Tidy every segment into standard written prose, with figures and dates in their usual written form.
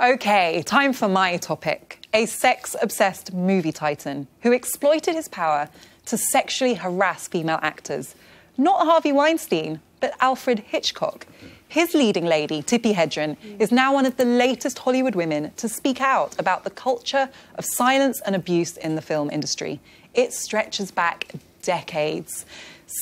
OK, time for my topic. A sex-obsessed movie titan who exploited his power to sexually harass female actors. Not Harvey Weinstein, but Alfred Hitchcock. His leading lady, Tippi Hedren, is now one of the latest Hollywood women to speak out about the culture of silence and abuse in the film industry. It stretches back decades.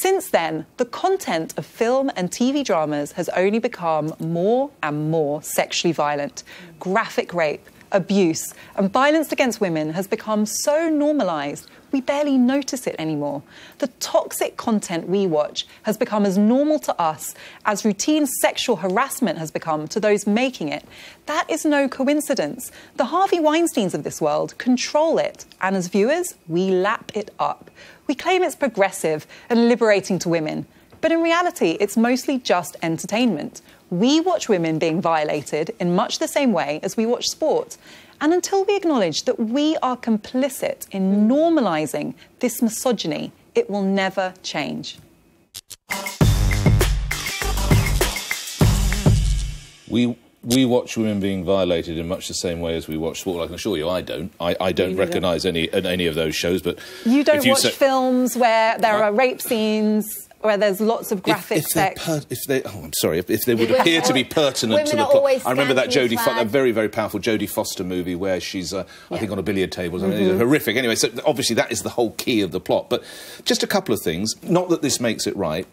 Since then, the content of film and TV dramas has only become more and more sexually violent. Graphic rape, abuse, and violence against women has become so normalised we barely notice it anymore. The toxic content we watch has become as normal to us as routine sexual harassment has become to those making it. That is no coincidence. The Harvey Weinsteins of this world control it, and as viewers, we lap it up. We claim it's progressive and liberating to women, but in reality, it's mostly just entertainment. We watch women being violated in much the same way as we watch sport. And until we acknowledge that we are complicit in normalising this misogyny, it will never change. We watch women being violated in much the same way as we watch sport. I can assure you I don't. I don't recognise any of those shows, but... You don't watch films where there are rape scenes... where there's lots of graphic sex. If they would appear to be pertinent to the plot. I remember that very, very powerful Jodie Foster movie where she's, I think, on a billiard table. It's horrific. Anyway, so obviously that is the whole key of the plot. But just a couple of things. Not that this makes it right.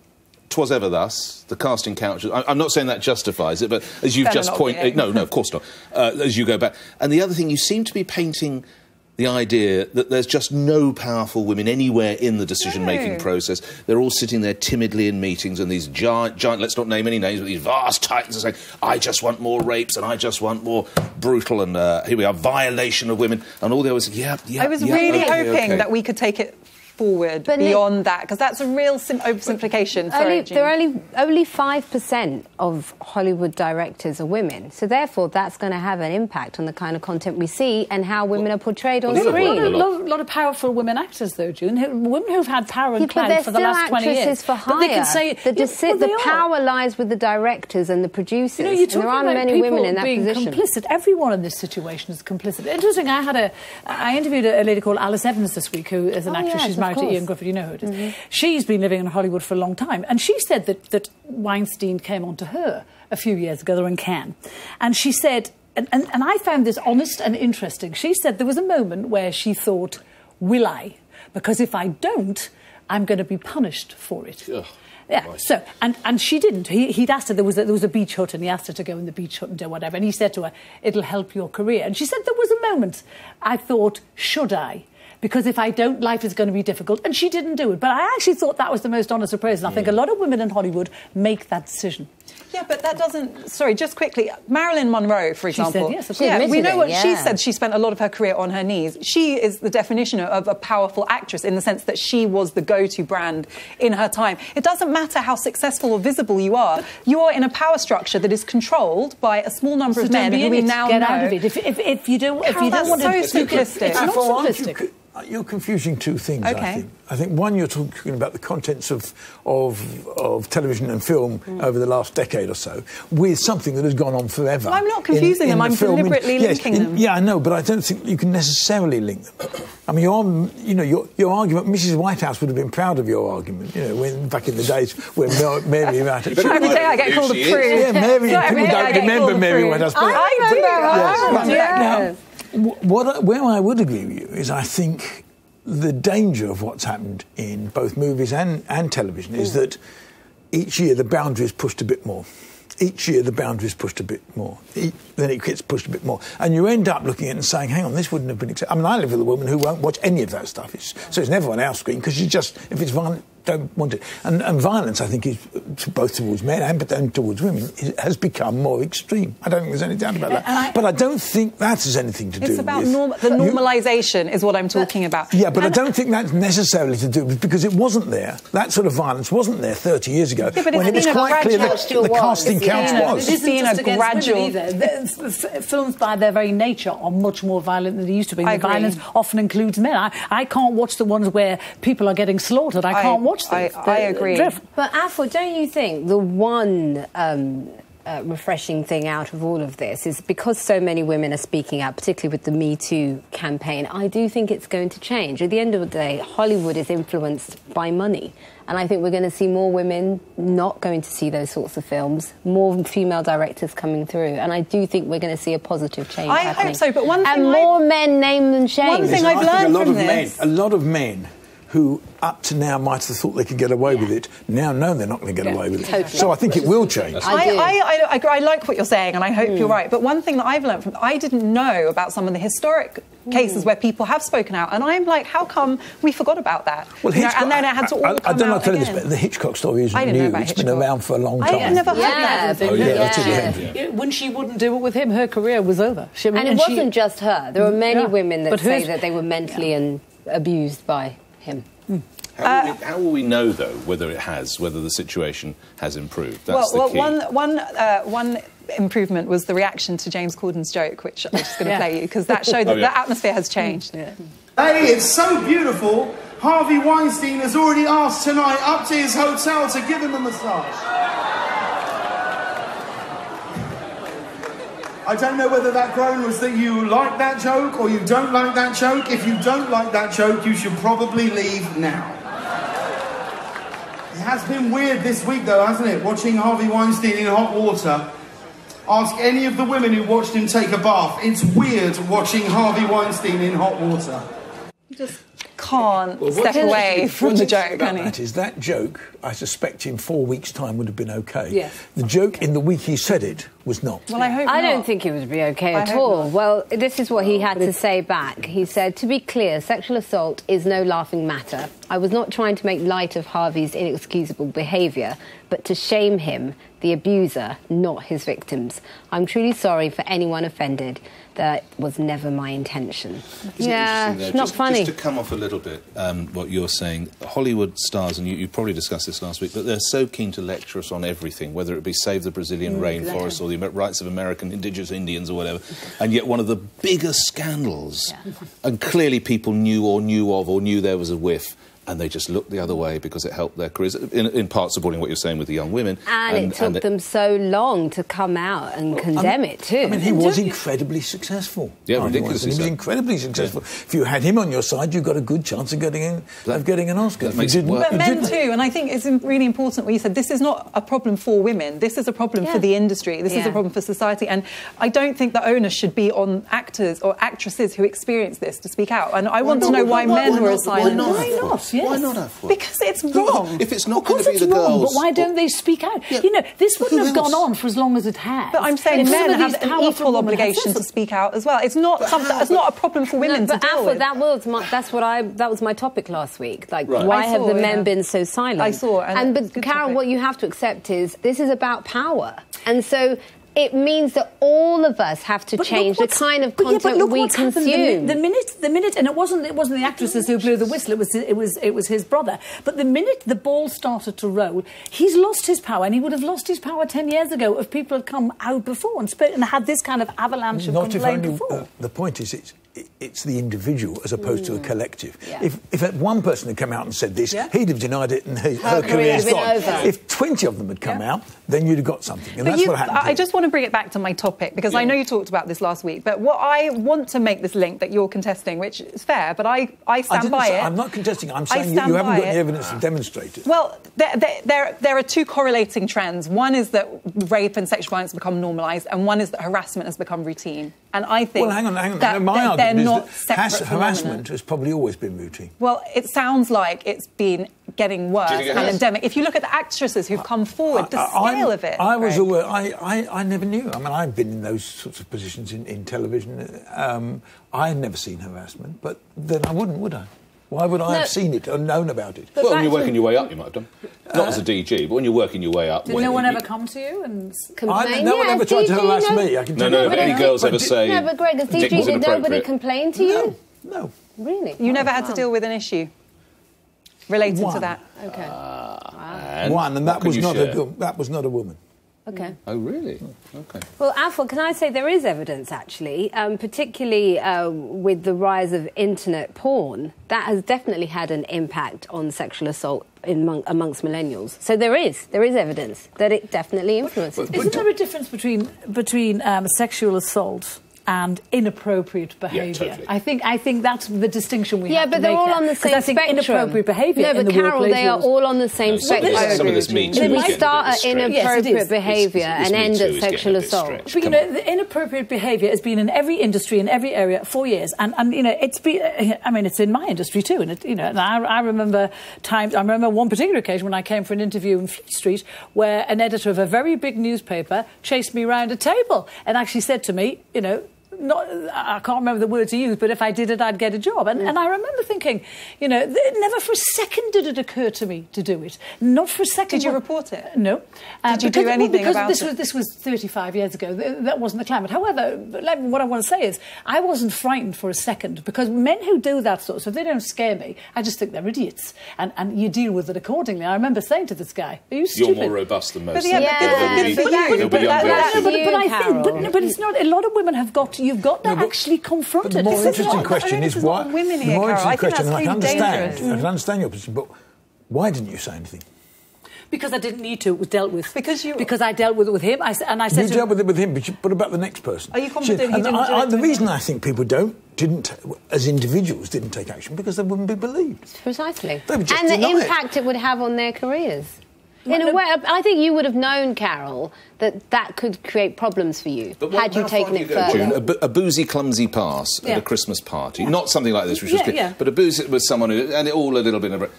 'Twas ever thus. The casting couch. I'm not saying that justifies it, but as you've just pointed... No, of course not. As you go back. And the other thing, you seem to be painting... the idea that there's just no powerful women anywhere in the decision-making process. They're all sitting there timidly in meetings, and these giant, let's not name any names, but these vast titans are saying, I just want more rapes, and I just want more brutal, and here we are, violation of women, and all the others, I was really hoping that we could take it forward beyond that, because that's a real oversimplification. There are only 5% of Hollywood directors are women, so therefore that's going to have an impact on the kind of content we see and how women are portrayed on screen. A lot of powerful women actors, though, June, women who've had power and clout for the last 20 years. For hire. But they can say the power lies with the directors and the producers. You know, and there aren't many women in that position. Complicit. Everyone in this situation is complicit. Interesting. I interviewed a lady called Alice Evans this week, who is an actress. She's married to Ian Griffith, you know who it is. She's been living in Hollywood for a long time, and she said that Weinstein came onto her a few years ago. They were in Cannes, and she said, and I found this honest and interesting. She said there was a moment where she thought, "Will I? Because if I don't, I'm going to be punished for it." Ugh. Yeah. Right. So, and she didn't. He'd asked her, there was a beach hut, and he asked her to go in the beach hut and do whatever. And he said to her, "It'll help your career." And she said, there was a moment I thought, should I? Because if I don't, life is going to be difficult. And she didn't do it. But I actually thought that was the most honest appraisal. And I think a lot of women in Hollywood make that decision. Yeah, but that doesn't... Sorry, just quickly. Marilyn Monroe, for example. She said, yes, we know what she said. She spent a lot of her career on her knees. She is the definition of a powerful actress in the sense that she was the go-to brand in her time. It doesn't matter how successful or visible you are. You are in a power structure that is controlled by a small number of men who we now know... Get out of it. If you don't want to... That's so simplistic. It's not simplistic. You're confusing two things, I think. I think, one, you're talking about the contents of television and film over the last decade or so with something that has gone on forever. Well, I'm not confusing them, I'm deliberately linking them. Yeah, I know, but I don't think you can necessarily link them. I mean, your argument, Mrs. Whitehouse would have been proud of your argument, back in the days when Mary Whitehouse... Every day I get called a prude. Yeah, Mary, people don't remember Mary Whitehouse. I remember her. Now, where I would agree with you is I think the danger of what's happened in both movies and television is that each year the boundary is pushed a bit more. Each year the boundary is pushed a bit more. Then it gets pushed a bit more. And you end up looking at it and saying, hang on, this wouldn't have been accepted. I mean, I live with a woman who won't watch any of that stuff. So it's never on our screen because she just, if it's violent, don't want it. And violence, I think, is both towards men and towards women, has become more extreme. I don't think there's any doubt about that. But I don't think that has anything to do with... It's about the normalisation is what I'm talking about. Yeah, but I don't think that's necessarily to do with... Because it wasn't there. That sort of violence wasn't there 30 years ago when it was quite clear the casting couch was. It isn't just against women either. Films, by their very nature, are much more violent than they used to be. The violence often includes men. I can't watch the ones where people are getting slaughtered. I can't watch them. I agree. But Afua, don't you think the one refreshing thing out of all of this is because so many women are speaking out, particularly with the Me Too campaign, I do think it's going to change. At the end of the day, Hollywood is influenced by money. And I think we're going to see more women not going to see those sorts of films, more female directors coming through. And I do think we're going to see a positive change happening. I hope so, but one thing... And more men name and shame. One thing I've learned from this... A lot of men who up to now might have thought they could get away with it, now know they're not going to get away with it. Totally. So I think it will change. I like what you're saying, and I hope you're right. But one thing that I've learned from... I didn't know about some of the historic cases where people have spoken out, and I'm like, how come we forgot about that? Well, Hitchcock, and then it had to all come I don't know out tell you again. this, but the Hitchcock story isn't new. It's been around for a long time. I never heard that. When she wouldn't do it with him, her career was over. And it wasn't just her. There were many women that say that they were mentally abused by him. How will we know, though, whether the situation has improved? That's the key. One improvement was the reaction to James Corden's joke, which I'm just going to play you, because that showed that the atmosphere has changed. Hey, it's so beautiful. Harvey Weinstein has already asked tonight up to his hotel to give him a massage. I don't know whether that groan was that you like that joke or you don't like that joke. If you don't like that joke, you should probably leave now. It has been weird this week, though, hasn't it? Watching Harvey Weinstein in hot water. Ask any of the women who watched him take a bath. It's weird watching Harvey Weinstein in hot water. You just can't step away from the joke, can you? That joke, I suspect in 4 weeks' time would have been okay. Yes. The joke in the week he said it was not. Well, I hope I not. don't think it would be okay at all. Well, this is what he had to say back. He said, to be clear, sexual assault is no laughing matter. I was not trying to make light of Harvey's inexcusable behaviour, but to shame him, the abuser, not his victims. I'm truly sorry for anyone offended. That was never my intention. It's not funny. Just to come off a little bit, what you're saying, Hollywood stars, and you probably discussed this last week, but they're so keen to lecture us on everything, whether it be Save the Brazilian Rainforest or the rights of American indigenous Indians or whatever, and yet one of the biggest scandals, and clearly people knew there was a whiff, and they just looked the other way because it helped their careers, in part supporting what you're saying with the young women. And it took them so long to come out and condemn it too. I mean, he was incredibly successful. Yeah, ridiculously so. He was incredibly successful. If you had him on your side, you've got a good chance of getting an Oscar. That makes it work. But men too, and I think it's really important what you said. This is not a problem for women. This is a problem for the industry. This is a problem for society. And I don't think the onus should be on actors or actresses who experience this to speak out. And I want to know why men were silent. Why not? Yes. Why not, Afua? Because it's wrong. If it's not going to be the girls... But why don't they speak out? Yeah. You know, this wouldn't have gone on for as long as it has. But I'm saying men have an equal obligation to speak out as well. It's not it's not a problem for women to deal with. That was my topic last week. Like, why have the men been so silent? I saw. But Karen, what you have to accept is this is about power, and so it means that all of us have to change the kind of content we consume. The minute, and it wasn't the actresses who blew the whistle. It was his brother. But the minute the ball started to roll, he's lost his power, and he would have lost his power 10 years ago if people had come out before and had this kind of avalanche of complaint before. The point is, it's the individual as opposed to a collective. Yeah. If one person had come out and said this, he'd have denied it and her career's gone. If 20 of them had come out, then you'd have got something. And that's what happened. I just want to bring it back to my topic, because I know you talked about this last week, but what I want to make this link that you're contesting, which is fair, but I stand by it. I'm not contesting. I'm saying you haven't got any evidence to demonstrate it. Well, there are two correlating trends. One is that rape and sexual violence become normalised, and one is that harassment has become routine. And I think hang on. that they're not separate harassment has probably always been routine. Well, it sounds like it's been getting worse and endemic. If you look at the actresses who've come forward, the scale of it. I was aware. I never knew. I mean, I've been in those sorts of positions in television. I had never seen harassment, but then I wouldn't, would I? Why would I have seen it or known about it? Well, when you're working your way up, you might have done. Not as a DG, but when you're working your way up... Did no one ever come to you and complain? No one ever tried to harass me. I can tell you. No, but any girls ever say... No, but Greg, as DG, did nobody complain to you? No. Really? You never had to deal with an issue related to that? Okay. And that was not a woman. Okay. Oh, really? Okay. Well, Afua, can I say there is evidence, actually, particularly with the rise of internet porn, that has definitely had an impact on sexual assault amongst millennials. So there is evidence that it definitely influences. Isn't there a difference between sexual assault and inappropriate behaviour? Yeah, totally. I think that's the distinction we have to make. Yeah, but they're all on the same spectrum. I think inappropriate behaviour in the Carol, they are all on the same spectrum. Some of this Me Too They is start at getting a bit inappropriate behaviour and end at sexual assault. But, you know, the inappropriate behaviour has been in every industry, in every area for years. And you know, it's been, I mean, it's in my industry too. And, you know, and I remember times, I remember one particular occasion when I came for an interview in Fleet Street where an editor of a very big newspaper chased me around a table and actually said to me, you know, I can't remember the words he used, but if I did it, I'd get a job. And I remember thinking, you know, never for a second did it occur to me to do it. Not for a second. Did you report it? No. Did you do anything about it? Because this was 35 years ago. That wasn't the climate. However, what I want to say is I wasn't frightened for a second because men who do that sort of stuff, they don't scare me. I just think they're idiots. And you deal with it accordingly. I remember saying to this guy, are you stupid? You're more robust than most. But it's not. A lot of women have got. You've got to actually confront it. The more interesting question is why. Women here, Carol. I think that's really dangerous. I can understand your position, but why didn't you say anything? Because I didn't need to. It was dealt with. Because I dealt with it with him. I said you dealt with it with him, but what about the next person? Are you confident he didn't do it? The reason I think people didn't, as individuals, didn't take action because they wouldn't be believed. Precisely. They would just and the deny impact it would have on their careers. In a way, I think you would have known, Carol, that could create problems for you had you taken it further. A boozy, clumsy pass at a Christmas party, not something like this, which was good, but a boozy was someone who, and it all a little bit of.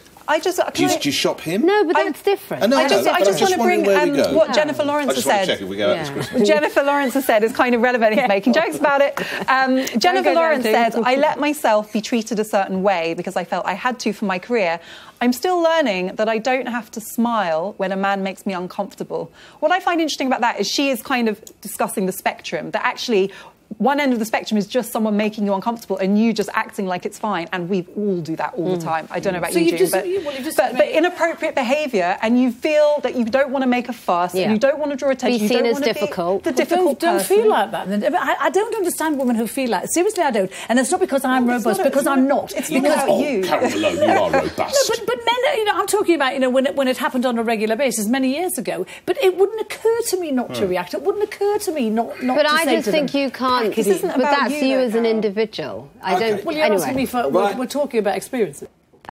Do you shop him? No, but that's different. I just want to bring what Jennifer Lawrence has said. Check if we go out this Christmas. What Jennifer Lawrence has said is kind of relevant. He's making jokes about it. Jennifer Lawrence said, I let myself be treated a certain way because I felt I had to for my career. I'm still learning that I don't have to smile when a man makes me uncomfortable. What I find interesting about that is she is kind of discussing the spectrum, that actually one end of the spectrum is just someone making you uncomfortable and you just acting like it's fine, and we all do that all the time. I don't know about you, June, but inappropriate behaviour, and you feel that you don't want to make a fuss, and you don't want to draw attention. Be seen as difficult. The difficult don't feel like that. I don't understand women who feel like that. Seriously, I don't. And it's not because I'm robust, because I'm not. It's not about you. Carol Malone, you are robust. No, but men, you know, I'm talking about, you know, when it happened on a regular basis many years ago. But it wouldn't occur to me not to react. It wouldn't occur to me not to say to them. But I just think you can't. This isn't about that's you as an individual. I don't. Well, you're asking me for. We're talking about experiences.